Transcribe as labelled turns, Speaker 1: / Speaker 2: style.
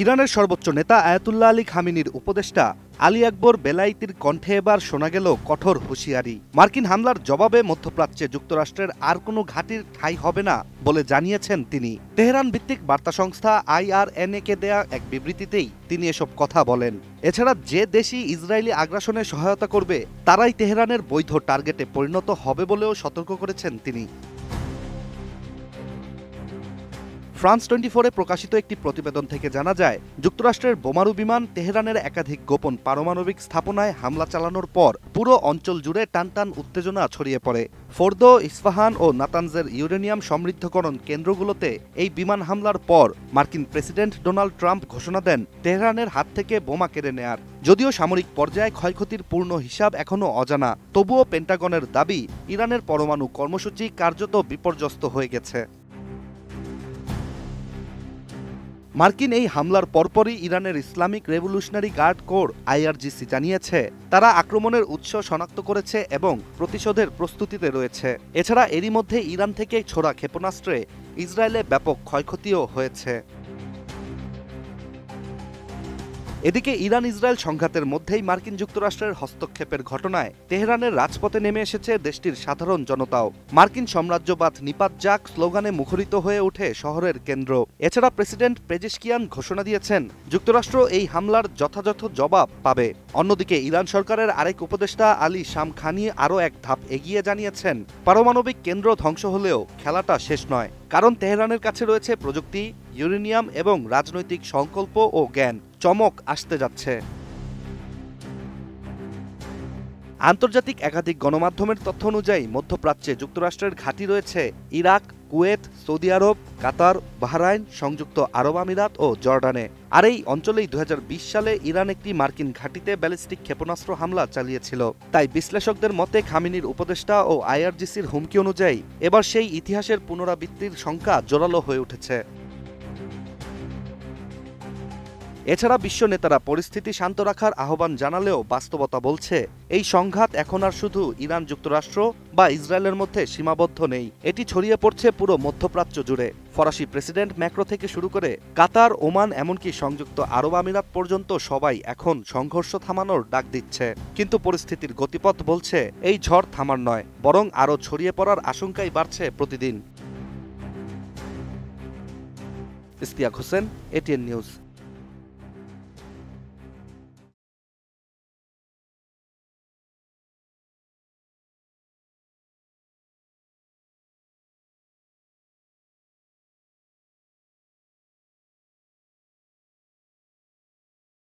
Speaker 1: ইরানের সর্বোচ্চ নেতা আয়াতুল্লাহ আলী খামেনির উপদেষ্টা আলী আকবর বেলাইতির কণ্ঠে এবার শোনা গেল কঠোর হুঁশিয়ারি। মার্কিন হামলার জবাবে মধ্যপ্রাচ্যে যুক্তরাষ্ট্রের আর কোনো ঘাঁটির ঠাঁই হবে না বলে জানিয়েছেন তিনি। তেহরান ভিত্তিক বার্তা সংস্থা IRNA-কে দেয়া এক বিবৃতিতেই তিনি এসব কথা বলেন। এছাড়া যে দেশই ইসরায়েলি আগ্রাসনে সহায়তা করবে তারাই তেহরানের বৈধ টার্গেটে পরিণত হবে বলেও সতর্ক করেছেন তিনি। ফ্রান্স 24-এ প্রকাশিত একটি প্রতিবেদন থেকে জানা যায়, যুক্তরাষ্ট্রের বোমারু বিমান তেহরানের একাধিক গোপন পারমাণবিক স্থাপনায় হামলা চালানোর পর পুরো অঞ্চল জুড়ে টানটান উত্তেজনা ছড়িয়ে পড়ে। ফোর্দো, ইস্পাহান ও নাতানজের ইউরেনিয়াম সমৃদ্ধকরণ কেন্দ্রগুলোতে এই বিমান হামলার পর মার্কিন প্রেসিডেন্ট ডোনাল্ড ট্রাম্প ঘোষণা দেন তেহরানের হাত থেকে বোমা কেড়ে নেয়ার। যদিও সামরিক পর্যায়ে ক্ষয়ক্ষতির পূর্ণ হিসাব এখনও অজানা, তবুও পেন্টাগনের দাবি ইরানের পরমাণু কর্মসূচি কার্যত বিপর্যস্ত হয়ে গেছে। মার্কিন এই হামলার পরপরই ইরানের Islamic Revolutionary Guard Corps IRGC জানিয়েছে তারা আক্রমণের উৎস শনাক্ত করেছে এবং প্রতিশোধের প্রস্তুতিতে রয়েছে। এছাড়া এরই মধ্যে ইরান থেকে ছোড়া ক্ষেপণাস্ত্রে ইসরায়েলে ব্যাপক ক্ষয়ক্ষতিও হয়েছে। এদিকে ইরান ইসরায়েল সংঘাতের মধ্যেই মার্কিন যুক্তরাষ্ট্রের হস্তক্ষেপের ঘটনায় তেহরানের রাজপথে নেমে এসেছে দেশটির সাধারণ জনতাও। মার্কিন সাম্রাজ্যবাদ নিপাত যাক স্লোগানে মুখরিত হয়ে ওঠে শহরের কেন্দ্র। এছাড়া প্রেসিডেন্ট পেজেশকিয়ান ঘোষণা দিয়েছেন যুক্তরাষ্ট্র এই হামলার যথাযথ জবাব পাবে। অন্যদিকে ইরান সরকারের আরেক উপদেষ্টা আলী শামখানি আরও এক ধাপ এগিয়ে জানিয়েছেন পারমাণবিক কেন্দ্র ধ্বংস হলেও খেলাটা শেষ নয়, কারণ তেহরানের কাছে রয়েছে প্রযুক্তি, ইউরেনিয়াম এবং রাজনৈতিক সংকল্প ও জ্ঞান। চমক আসতে যাচ্ছে। আন্তর্জাতিক একাধিক গণমাধ্যমের তথ্য অনুযায়ী মধ্যপ্রাচ্যে যুক্তরাষ্ট্রের ঘাঁটি রয়েছে ইরাক, কুয়েত, সৌদি আরব, কাতার, বাহরাইন, সংযুক্ত আরব আমিরাত ও জর্ডানে। আর এই অঞ্চলেই 2020 সালে ইরান একটি মার্কিন ঘাঁটিতে ব্যালিস্টিক ক্ষেপণাস্ত্র হামলা চালিয়েছিল। তাই বিশ্লেষকদের মতে খামেনির উপদেষ্টা ও IRGCর হুমকি অনুযায়ী এবার সেই ইতিহাসের পুনরাবৃত্তির শঙ্কা জোরালো হয়ে উঠেছে। এছাড়া বিশ্ব নেতারা পরিস্থিতি শান্ত রাখার আহ্বান জানালেও বাস্তবতা বলছে এই সংঘাত এখন আর শুধু ইরান যুক্তরাষ্ট্র বা ইসরায়েলের মধ্যে সীমাবদ্ধ নেই, এটি ছড়িয়ে পড়ছে পুরো মধ্যপ্রাচ্য জুড়ে। ফরাসি প্রেসিডেন্ট ম্যাক্রো থেকে শুরু করে কাতার, ওমান, এমনকি সংযুক্ত আরব আমিরাত পর্যন্ত সবাই এখন সংঘর্ষ থামানোর ডাক দিচ্ছে। কিন্তু পরিস্থিতির গতিপথ বলছে এই ঝড় থামার নয়, বরং আরও ছড়িয়ে পড়ার আশঙ্কাই বাড়ছে প্রতিদিন। Ishtiaq Hossain, ATN news.